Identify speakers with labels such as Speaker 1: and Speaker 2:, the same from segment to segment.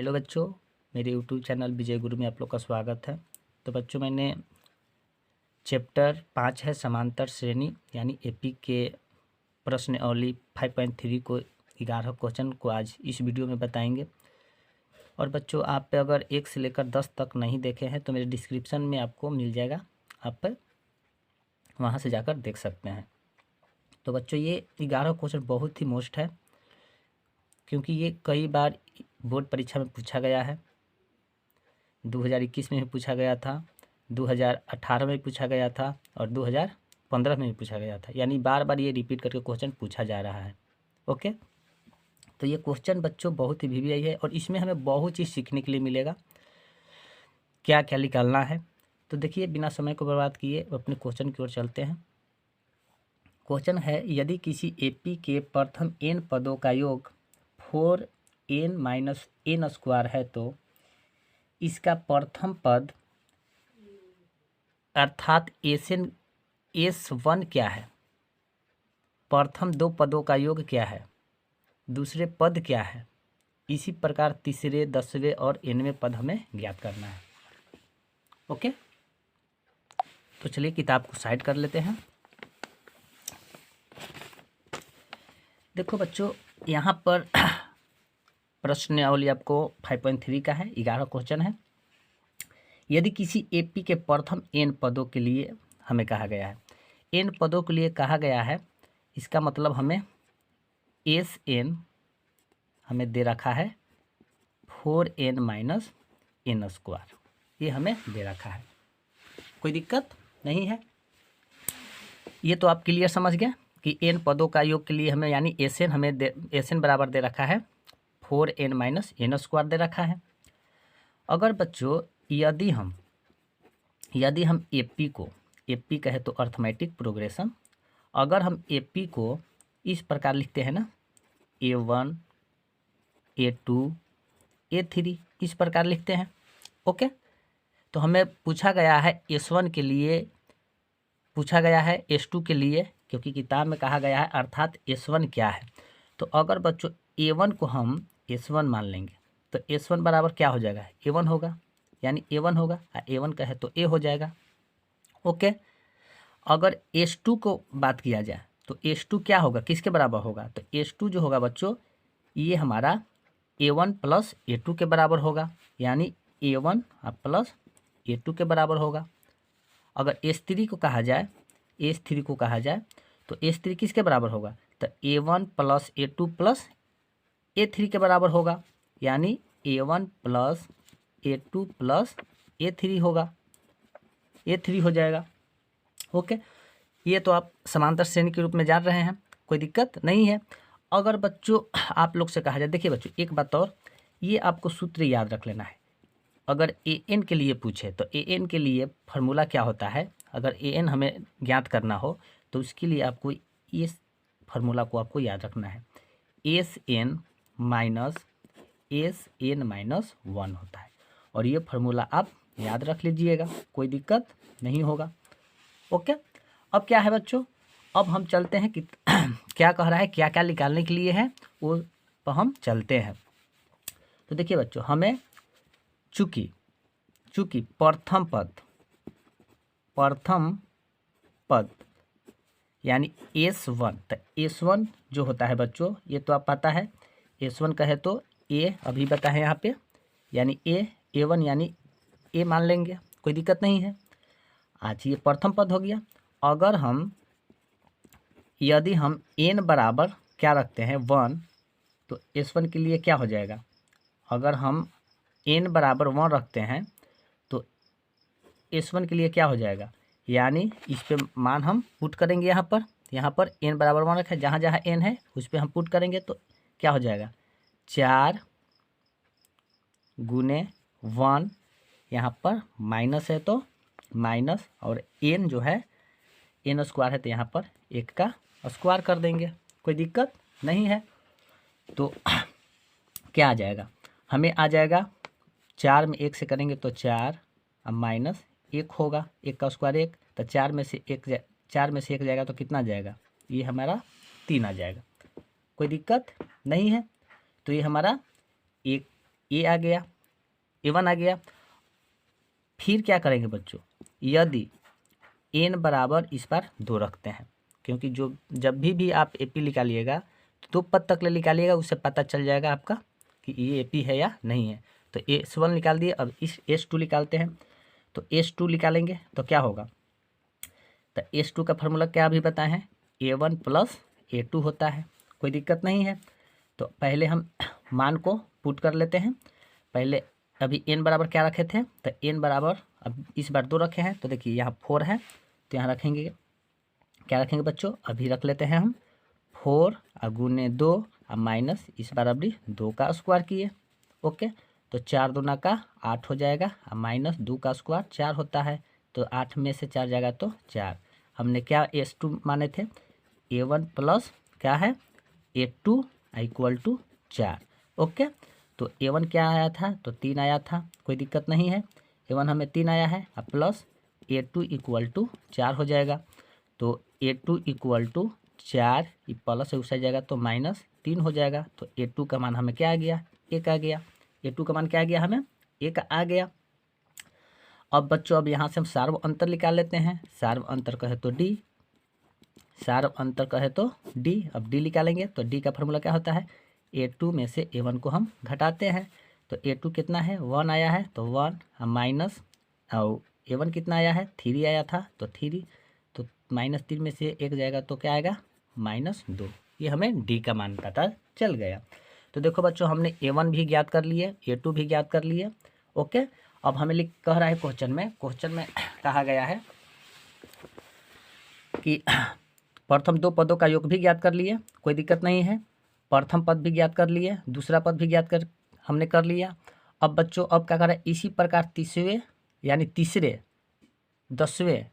Speaker 1: Hello बच्चों, मेरे YouTube channel विजय गुरु में आप लोग का स्वागत है। तो बच्चों, मैंने चैप्टर 5 है समांतर श्रेणी यानी एपी के प्रश्नावली 5.3 को 11 क्वेश्चन को आज इस वीडियो में बताएंगे। और बच्चों, आप अगर 1 से लेकर 10 तक नहीं देखे हैं तो मेरे डिस्क्रिप्शन में आपको मिल जाएगा, आप वहाँ से जाकर देख सकते हैं। तो बच्चों, ये 11 क्वेश्चन बहुत ही मोस्ट है, क्योंकि ये कई बार बोर्ड परीक्षा में पूछा गया है। 2021 में भी पूछा गया था, 2018 में भी पूछा गया था और 2015 में भी पूछा गया था। यानी बार बार ये रिपीट करके क्वेश्चन पूछा जा रहा है। ओके, तो ये क्वेश्चन बच्चों बहुत ही वीवीआई है और इसमें हमें बहुत चीज़ सीखने के लिए मिलेगा, क्या क्या निकालना है। तो देखिए, बिना समय को बर्बाद किए अपने क्वेश्चन की ओर चलते हैं। क्वेश्चन है, यदि किसी एपी के प्रथम n पदों का योग 4n-n² है तो इसका प्रथम पद अर्थात S1 क्या है? प्रथम 2 पदों का योग क्या है? दूसरे पद क्या है? इसी प्रकार तीसरे, 10वें और 9वें पद हमें ज्ञात करना है। ओके, तो चलिए किताब को साइड कर लेते हैं। देखो बच्चों, यहाँ पर प्रश्नावली आपको 5.3 का है, 11 क्वेश्चन है। यदि किसी एपी के प्रथम n पदों के लिए हमें कहा गया है, n पदों के लिए कहा गया है, इसका मतलब हमें Sn हमें दे रखा है 4n-n², ये हमें दे रखा है। कोई दिक्कत नहीं है। ये तो आप क्लियर समझ गए कि n पदों का योग के लिए हमें यानी Sn हमें Sn बराबर दे रखा है 4n-n² दे रखा है। अगर बच्चों यदि हम एपी को, एपी कहे तो अर्थमेटिक प्रोग्रेशन, अगर हम एपी को इस प्रकार लिखते हैं ना, A1 A2 A3 इस प्रकार लिखते हैं। ओके, तो हमें पूछा गया है S1 के लिए, पूछा गया है S2 के लिए, क्योंकि किताब में कहा गया है अर्थात S1 क्या है। तो अगर बच्चों A1 को हम S1 मान लेंगे तो S1 बराबर क्या हो जाएगा? A1 होगा, यानी A1 होगा। A1 कहे तो A हो जाएगा। ओके, अगर S2 को बात किया जाए तो S2 क्या होगा, किसके बराबर होगा? तो S2 जो होगा बच्चों, ये हमारा A1 प्लस A2 के बराबर होगा, यानी A1 प्लस A2 के बराबर होगा। अगर S3 को कहा जाए, S3 को कहा जाए तो S3 किसके बराबर होगा? तो A1 plus A2 plus A3 के बराबर होगा, यानी A1 plus A2 plus A3 होगा, A3 हो जाएगा। ओके, ये तो आप समांतर श्रेणी के रूप में जान रहे हैं, कोई दिक्कत नहीं है। अगर बच्चों आप लोग से कहा जाए, देखिए बच्चों एक बात और, ये आपको सूत्र याद रख लेना है। अगर an के लिए पूछे तो an के लिए फार्मूला क्या होता है, अगर an हमें ज्ञात करना हो तो उसके लिए आपको इस फार्मूला को आपको याद रखना है। Sn माइनस 1 होता है, और ये फार्मूला आप याद रख लीजिएगा, कोई दिक्कत नहीं होगा। ओके, अब क्या है बच्चों, अब हम चलते हैं कि क्या कह रहा है, क्या क्या निकालने के लिए है वो पर हम चलते हैं। तो देखिए बच्चों, हमें चूंकि प्रथम पद यानी S1, तो S1 जो होता है बच्चों, ये तो आप पता है, S1 कहे तो A अभी बता है यहाँ पे, यानी A1 यानी A मान लेंगे, कोई दिक्कत नहीं है। आज ये प्रथम पद हो गया। अगर यदि हम n बराबर क्या रखते हैं 1, तो S1 के लिए क्या हो जाएगा? अगर हम n बराबर 1 रखते हैं तो S1 के लिए क्या हो जाएगा? यानी इस पे मान हम पुट करेंगे, यहाँ पर n बराबर 1 रखें, जहाँ जहाँ n है उस पर हम पुट करेंगे तो क्या हो जाएगा? 4 गुने 1, यहाँ पर माइनस है तो माइनस, और n जो है n² है तो यहाँ पर 1 का स्क्वायर कर देंगे, कोई दिक्कत नहीं है। तो क्या आ जाएगा? हमें आ जाएगा 4 में 1 से करेंगे तो 4, अब माइनस 1 होगा, 1 का स्क्वायर 1, तो 4 में से 1 जाएगा तो कितना जाएगा? ये हमारा 3 आ जाएगा, कोई दिक्कत नहीं है। तो ये हमारा 1 ए आ गया, A1 आ गया। फिर क्या करेंगे बच्चों, यदि n बराबर इस बार 2 रखते हैं, क्योंकि जो जब भी आप AP निकालिएगा तो 2 पद तक ले निकालिएगा, उससे पता चल जाएगा आपका कि ये AP है या नहीं है। तो S1 निकाल दिए, अब इस S2 निकालते हैं। तो S2 निकालेंगे तो क्या होगा, तो S2 का फार्मूला क्या अभी बताए हैं, A1 प्लस A2 होता है, कोई दिक्कत नहीं है। तो पहले हम मान को पुट कर लेते हैं। पहले अभी n बराबर क्या रखे थे, तो n बराबर अब इस बार 2 रखे हैं, तो देखिए यहाँ 4 है, तो यहाँ रखेंगे, क्या रखेंगे बच्चों, अभी रख लेते हैं हम 4 गुने 2 माइनस इस बार अभी 2 का स्क्वायर किए। ओके, तो 4 दूना का 8 हो जाएगा, माइनस 2 का स्क्वायर 4 होता है, तो 8 में से 4 जाएगा तो 4। हमने क्या S2 माने थे, A1 प्लस क्या है A2 इक्वल टू 4। ओके, तो A1 क्या आया था, तो 3 आया था, कोई दिक्कत नहीं है। A1 हमें 3 आया है, अब प्लस A2 इक्वल टू 4 हो जाएगा। तो A2 इक्वल टू 4, ये प्लस उस जाएगा तो माइनस 3 हो जाएगा। तो A2 का मान हमें क्या आ गया, 1 आ गया। A2 का मान क्या आ गया, हमें 1 आ गया। अब बच्चों अब यहाँ से हम सार्व अंतर निकाल लेते हैं। सार्व अंतर कहे तो D, सार्व अंतर कहे तो D। अब D निकालेंगे तो D का फार्मूला क्या होता है, A2 में से A1 को हम घटाते हैं। तो A2 कितना है, 1 आया है, तो 1 माइनस, और A1 कितना आया है, 3 आया था, तो 3, तो माइनस 3 में से 1 जाएगा तो क्या आएगा, -2। ये हमें D का मान पता चल गया। तो देखो बच्चों, हमने A1 भी ज्ञात कर लिए, A2 भी ज्ञात कर लिए। ओके, अब हमें कह रहा है क्वेश्चन में कहा गया है कि प्रथम 2 पदों का योग भी ज्ञात कर लिए, कोई दिक्कत नहीं है। प्रथम पद भी ज्ञात कर लिए, दूसरा पद भी ज्ञात हमने कर लिया। अब बच्चों अब क्या कर रहा है, इसी प्रकार तीसरे यानी तीसरे, 10वें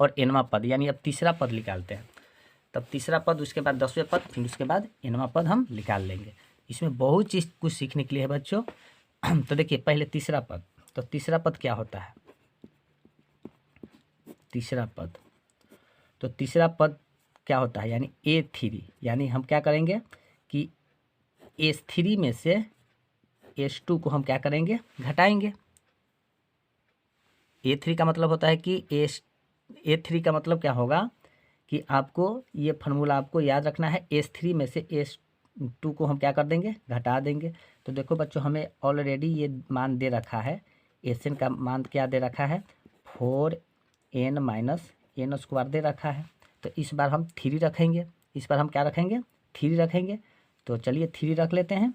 Speaker 1: और nवां पद, यानी अब तीसरा पद निकालते हैं। तब तीसरा पद, उसके बाद 10वें पद, फिर उसके बाद nवां पद हम निकाल लेंगे। इसमें बहुत चीज़ कुछ सीखने के लिए है बच्चों। तो देखिए पहले तीसरा पद, तो तीसरा पद क्या होता है, तीसरा पद, तो तीसरा पद क्या होता है, यानी A3, यानी हम क्या करेंगे कि S3 में से S2 को हम क्या करेंगे, घटाएंगे। A3 का मतलब होता है कि A3 का मतलब क्या होगा कि आपको ये फार्मूला आपको याद रखना है, S3 में से S2 को हम क्या कर देंगे, घटा देंगे। तो देखो बच्चों, हमें ऑलरेडी ये मान दे रखा है, Sn का मान क्या दे रखा है, 4n माइनस n स्क्वायर दे रखा है। तो इस बार हम 3 रखेंगे, इस बार हम क्या रखेंगे, 3 रखेंगे। तो चलिए 3 रख लेते हैं।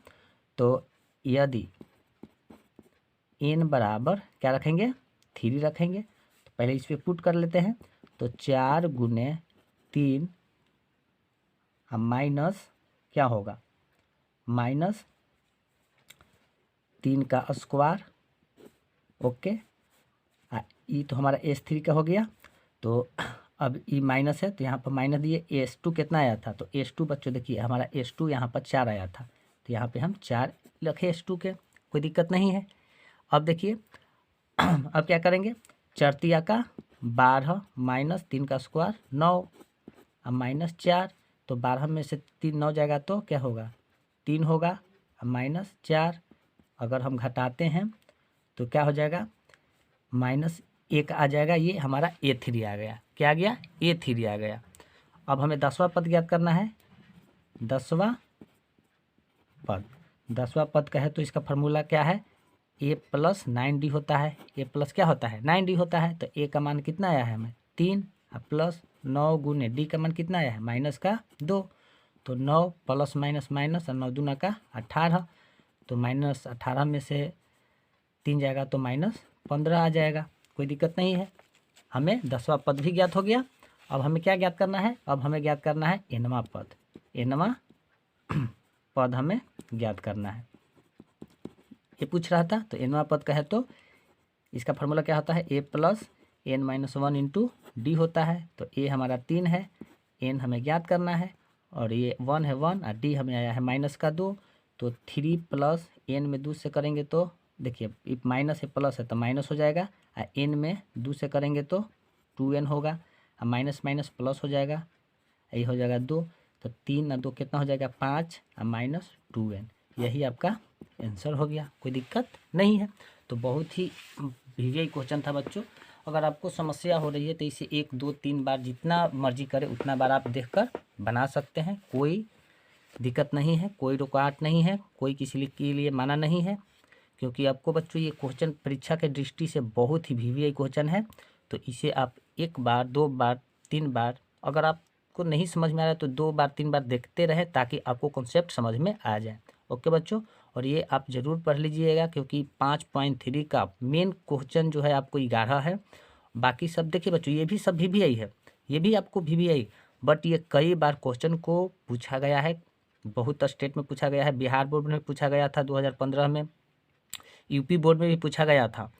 Speaker 1: तो यदि n बराबर क्या रखेंगे, 3 रखेंगे, तो पहले इस पर पुट कर लेते हैं। तो 4 गुने 3 माइनस क्या होगा, माइनस 3 का स्क्वायर। ओके, ये तो हमारा S3 का हो गया। तो अब ये माइनस है, तो यहाँ पर माइनस दिए। S2 कितना आया था, तो S2 बच्चों देखिए हमारा S2 यहाँ पर 4 आया था, तो यहाँ पे हम 4 रखे S2 के, कोई दिक्कत नहीं है। अब देखिए अब क्या करेंगे, 4 तिया का 12 माइनस 3 का स्क्वायर 9, अब -4, तो 12 में से 3 9 जाएगा तो क्या होगा, 3 होगा, -4। अगर हम घटाते हैं तो क्या हो जाएगा, -1 आ जाएगा। ये हमारा A3 आ गया, क्या आ गया, A3 आ गया। अब हमें 10वां पद ज्ञात करना है। 10वां पद, 10वां पद का है तो इसका फार्मूला क्या है, A प्लस 9D होता है। A प्लस क्या होता है, 9D होता है। तो A का मान कितना आया है हमें, 3, प्लस 9 गुने D का मान कितना आया है, -2। तो 9 प्लस माइनस माइनस, और 9 दूना का 18, तो -18 में से 3 जाएगा तो -15 आ जाएगा, कोई दिक्कत नहीं है। हमें 10वां पद भी ज्ञात हो गया। अब हमें क्या ज्ञात करना है, अब हमें ज्ञात करना है nवां पद, nवां पद हमें ज्ञात करना है। ये पूछ रहा था, तो nवां पद का है तो इसका फार्मूला क्या होता है, A plus n minus 1 into D होता है। तो A हमारा 3 है, n हमें ज्ञात करना है, और ये 1 है 1, और d हमें आया है -2। तो 3 प्लस n में 2 से करेंगे तो देखिए माइनस है प्लस है तो माइनस हो जाएगा, और n में 2 से करेंगे तो 2n होगा, और माइनस माइनस प्लस हो जाएगा, ये हो जाएगा 2। तो 3 और 2 कितना हो जाएगा, 5, और -2n। यही आपका आंसर हो गया, कोई दिक्कत नहीं है। तो बहुत ही वीवीआई क्वेश्चन था बच्चों। अगर आपको समस्या हो रही है तो इसे 1 2 3 बार जितना मर्जी करे उतना बार आप देखकर बना सकते हैं, कोई दिक्कत नहीं है, कोई रुकावट नहीं है, कोई किसी के लिए माना नहीं है। क्योंकि आपको बच्चों ये क्वेश्चन परीक्षा के दृष्टि से बहुत ही वीवीआई क्वेश्चन है। तो इसे आप 1 बार 2 बार 3 बार, अगर आपको नहीं समझ में आ रहा है तो 2 बार 3 बार देखते रहें ताकि आपको कॉन्सेप्ट समझ में आ जाए। ओके बच्चों, और ये आप ज़रूर पढ़ लीजिएगा क्योंकि 5.3 का मेन क्वेश्चन जो है आपको 11 है। बाकी सब देखिए बच्चों, ये भी सब वीवीआई है, ये भी आपको वीवीआई, बट ये कई बार क्वेश्चन को पूछा गया है, बहुत स्टेट में पूछा गया है। बिहार बोर्ड में पूछा गया था 2015 में, यूपी बोर्ड में भी पूछा गया था,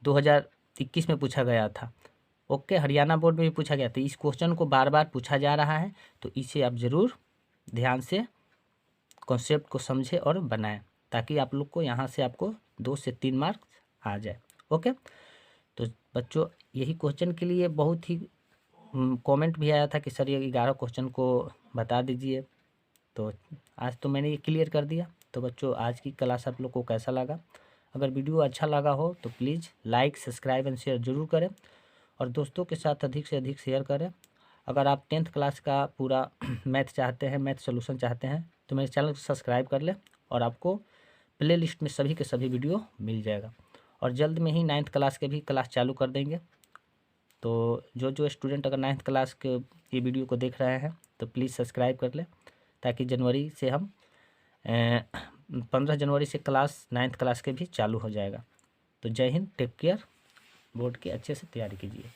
Speaker 1: 2021 में पूछा गया था। ओके, हरियाणा बोर्ड में भी पूछा गया था। इस क्वेश्चन को बार बार पूछा जा रहा है, तो इसे आप ज़रूर ध्यान से कॉन्सेप्ट को समझें और बनाएं ताकि आप लोग को यहाँ से आपको 2 से 3 मार्क्स आ जाए। ओके, तो बच्चों यही क्वेश्चन के लिए बहुत ही कमेंट भी आया था कि सर ये 11 क्वेश्चन को बता दीजिए। तो आज तो मैंने ये क्लियर कर दिया। तो बच्चों आज की क्लास आप लोग को कैसा लगा? अगर वीडियो अच्छा लगा हो तो please like subscribe and share ज़रूर करें और दोस्तों के साथ अधिक से अधिक शेयर करें। अगर आप 10th क्लास का पूरा मैथ चाहते हैं, मैथ सोल्यूशन चाहते हैं, तो मेरे चैनल को सब्सक्राइब कर लें और आपको प्ले लिस्ट में सभी के सभी वीडियो मिल जाएगा। और जल्द में ही 9th क्लास के भी क्लास चालू कर देंगे। तो जो स्टूडेंट अगर 9th क्लास के ये वीडियो को देख रहे हैं तो प्लीज़ सब्सक्राइब कर लें ताकि जनवरी से हम 15 जनवरी से क्लास 9th क्लास के भी चालू हो जाएगा। तो जय हिंद, टेक केयर, बोर्ड की अच्छे से तैयारी कीजिए।